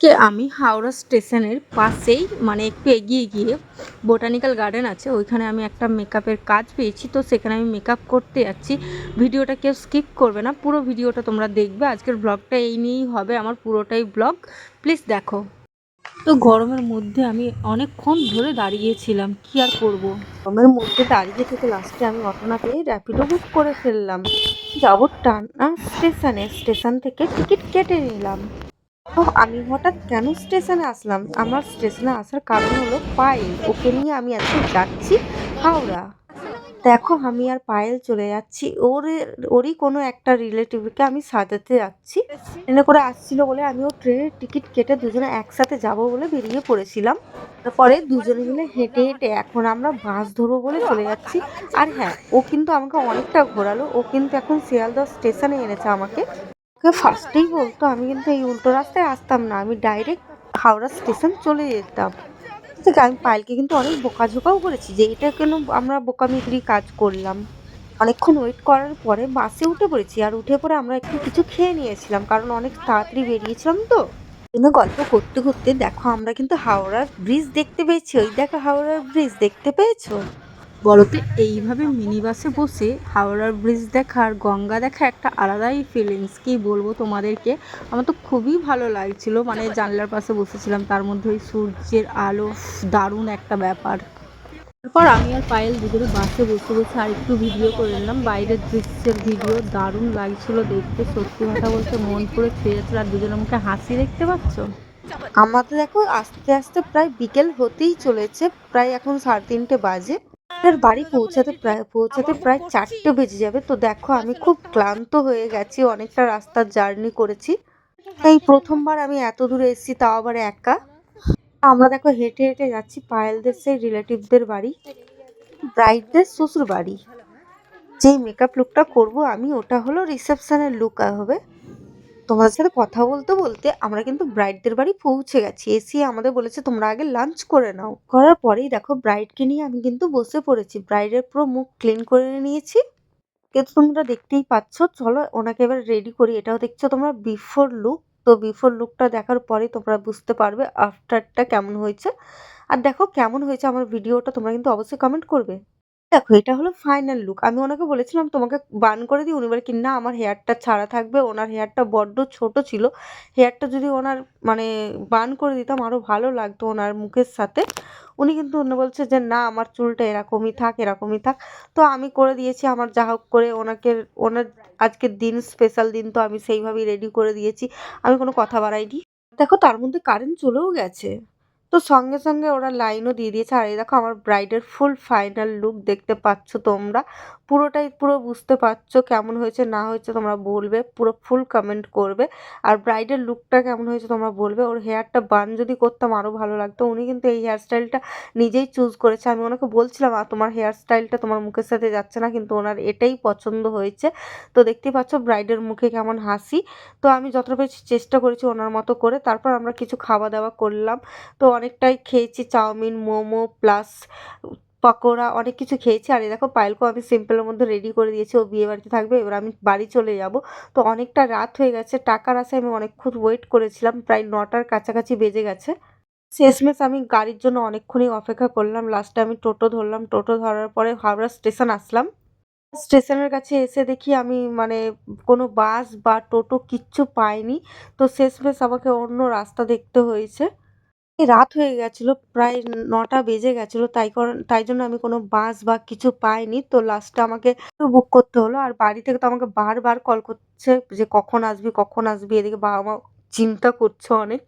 আজকে আমি হাওড়া স্টেশনের পাশেই মানে একটু এগিয়ে গিয়ে বোটানিক্যাল গার্ডেন আছে, ওইখানে আমি একটা মেকআপের কাজ পেয়েছি। তো সেখানে আমি মেকআপ করতে যাচ্ছি। ভিডিওটা কেউ স্কিপ করবে না, পুরো ভিডিওটা তোমরা দেখবে। আজকের ব্লগটা এই নিয়েই হবে, আমার পুরোটাই ব্লগ, প্লিজ দেখো। তো গরমের মধ্যে আমি অনেকক্ষণ ধরে দাঁড়িয়েছিলাম, কি আর করব। গরমের মধ্যে দাঁড়িয়ে থেকে লাস্টে আমি অটো না পেয়ে র্যাপিডো বুক করে ফেললাম। যাবো টানা স্টেশনে, স্টেশন থেকে টিকিট কেটে নিলাম। তো আমি হঠাৎ কেন স্টেশনে আসলাম? আমার স্টেশনে আসার কারণ হলো পায়েল, ওকে নিয়ে আমি আজকে যাচ্ছি হাওড়া। দেখো আমি আর পায়েল চলে যাচ্ছি ওরই কোনো একটা রিলেটিভকে আমি সাজাতে যাচ্ছি। ট্রেনে করে আসছিল বলে আমি ওর ট্রেনের টিকিট কেটে দুজনে একসাথে যাব বলে বেরিয়ে পড়েছিলাম। তারপরে দুজনে মিলে হেঁটে হেঁটে এখন আমরা বাস ধরবো বলে চলে যাচ্ছি। আর হ্যাঁ, ও কিন্তু আমাকে অনেকটা ঘোরালো, ও কিন্তু এখন শিয়ালদহ স্টেশনে এনেছে আমাকে। ওকে ফার্স্টেই বলতো আমি কিন্তু এই উল্টো রাস্তায় আসতাম না, আমি ডাইরেক্ট হাওড়া স্টেশন চলে যেতাম। থেকে আমি পায়েলকে কিন্তু অনেক বকাঝোকাও করেছি যে এটা কেন আমরা বোকামিগরি কাজ করলাম। অনেকক্ষণ ওয়েট করার পরে বাসে উঠে পড়েছি, আর উঠে পড়ে আমরা একটু কিছু খেয়ে নিয়েছিলাম কারণ অনেক তাড়াতাড়ি বেরিয়েছিলাম। তো গল্প করতে করতে দেখো আমরা কিন্তু হাওড়ার ব্রিজ দেখতে পেয়েছি। ওই দেখো হাওড়ার ব্রিজ দেখতে পেয়েছো? বলতে এইভাবে মিনি বাসে বসে হাওড়ার ব্রিজ দেখা আর গঙ্গা দেখা একটা আলাদাই ফিলিংস, কি বলবো তোমাদেরকে। আমার তো খুবই ভালো লাগছিল, মানে জানলার পাশে বসেছিলাম, তার মধ্যে ওই সূর্যের আলো, দারুণ একটা ব্যাপার। তারপর আমি আর পায়েল দুজনে বাসে বসে বসে আর একটু ভিডিও করে নিলাম, বাইরের দৃশ্যের ভিডিও। দারুণ লাগছিল দেখতে, সত্যি কথা বলতে মন পুরো ছুঁয়ে যাচ্ছিল। আর দুজনের মুখে হাসি দেখতে পাচ্ছ। আমাদের দেখো আস্তে আস্তে প্রায় বিকেল হতেই চলেছে, প্রায় এখন 3:30 বাজে। আর বাড়ি পৌঁছাতে প্রায় 4টে বেজে যাবে। তো দেখো আমি খুব ক্লান্ত হয়ে গেছি, অনেকটা রাস্তার জার্নি করেছি। এই প্রথমবার আমি এত দূরে এসেছি, তাও আবার একা। আমরা দেখো হেঁটে হেঁটে যাচ্ছি পায়েলদের সেই রিলেটিভদের বাড়ি, ব্রাইডদের শ্বশুর বাড়ি। যেই মেকআপ লুকটা করব আমি, ওটা হলো রিসেপশনের লুক হবে। তোমাদের সাথে কথা বলতে বলতে আমরা কিন্তু ব্রাইডদের বাড়ি পৌঁছে গেছি। এসে আমাদের বলেছে তোমরা আগে লাঞ্চ করে নাও। করার পরেই দেখো ব্রাইডকে নিয়ে আমি কিন্তু বসে পড়েছি, ব্রাইডের পুরো মুখ ক্লিন করে নিয়েছি। কিন্তু তোমরা দেখতেই পাচ্ছ, চলো ওনাকে এবার রেডি করি। এটাও দেখছো তোমরা বিফোর লুক। তো বিফোর লুকটা দেখার পরে তোমরা বুঝতে পারবে আফটারটা কেমন হয়েছে। আর দেখো কেমন হয়েছে আমার ভিডিওটা, তোমরা কিন্তু অবশ্যই কমেন্ট করবে। দেখো এটা হলো ফাইনাল লুক। আমি ওনাকে বলেছিলাম তোমাকে বান করে দিই, উনি বলে কি না আমার হেয়ারটা ছাড়া থাকবে। ওনার হেয়ারটা বড্ড ছোট ছিল, হেয়ারটা যদি ওনার মানে বান করে দিতাম আরো ভালো লাগতো ওনার মুখের সাথে। উনি কিন্তু অন্য বলছে যে না আমার চুলটা এরকমই থাক এরকমই থাক। তো আমি করে দিয়েছি আমার যা হোক করে ওনাকে। ওনার আজকের দিন স্পেশাল দিন, তো আমি সেইভাবেই রেডি করে দিয়েছি, আমি কোনো কথা বাড়াইনি। দেখো তার মধ্যে কারেন্ট চলেও গেছে। তো সঙ্গে সঙ্গে ওরা লাইনও দিয়ে দিয়েছে। আর এই দেখো আমার ব্রাইডের ফুল ফাইনাল লুক দেখতে পাচ্ছ তোমরা, পুরোটাই পুরো বুঝতে পারছো কেমন হয়েছে না হয়েছে তোমরা বলবে, পুরো ফুল কমেন্ট করবে। আর ব্রাইডের লুকটা কেমন হয়েছে তোমরা বলবে। ওর হেয়ারটা বান যদি করতাম আরও ভালো লাগতো, উনি কিন্তু এই হেয়ার স্টাইলটা নিজেই চুজ করেছে। আমি ওনাকে বলছিলাম তোমার হেয়ার স্টাইলটা তোমার মুখের সাথে যাচ্ছে না, কিন্তু ওনার এটাই পছন্দ হয়েছে। তো দেখতেই পাচ্ছ ব্রাইডের মুখে কেমন হাসি। তো আমি যতটা পেরেছি চেষ্টা করেছি ওনার মতো করে। তারপর আমরা কিছু খাওয়া দাওয়া করলাম। তো অনেকটাই খেয়েছি, চাউমিন, মোমো প্লাস পকোড়া, অনেক কিছু খেয়েছি। আর এই দেখো পায়েলকেও আমি সিম্পলের মধ্যে রেডি করে দিয়েছি, ও বিয়ে বাড়িতে থাকবে। এবার আমি বাড়ি চলে যাব। তো অনেকটা রাত হয়ে গেছে, টাকার আশায় আমি অনেকক্ষণ ওয়েট করেছিলাম, প্রায় 9টার কাছাকাছি বেজে গেছে। শেষমেশ আমি গাড়ির জন্য অনেকক্ষণই অপেক্ষা করলাম। লাস্টে আমি টোটো ধরলাম, টোটো ধরার পরে হাওড়া স্টেশন আসলাম। স্টেশনের কাছে এসে দেখি আমি মানে কোনো বাস বা টোটো কিচ্ছু পাইনি। তো শেষমেশ আমাকে অন্য রাস্তা দেখতে হয়েছে। রাত হয়ে গেছিল, প্রায় 9টা বেজে গেছিল, তাই জন্য আমি কোনো বাস বা কিছু পাইনি। তো লাস্টে আমাকে বুক করতে হলো। আর বাড়ি থেকে তো আমাকে বারবার কল করছে যে কখন আসবি কখন আসবি, এদিকে বাবা মা চিন্তা করছে অনেক।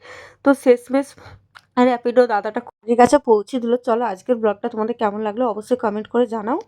তো শেষমেশ র্যাপিডো দাদাটা কাছে পৌঁছে দিল। চলো আজকের ব্লগটা তোমাদের কেমন লাগলো অবশ্যই কমেন্ট করে জানাও।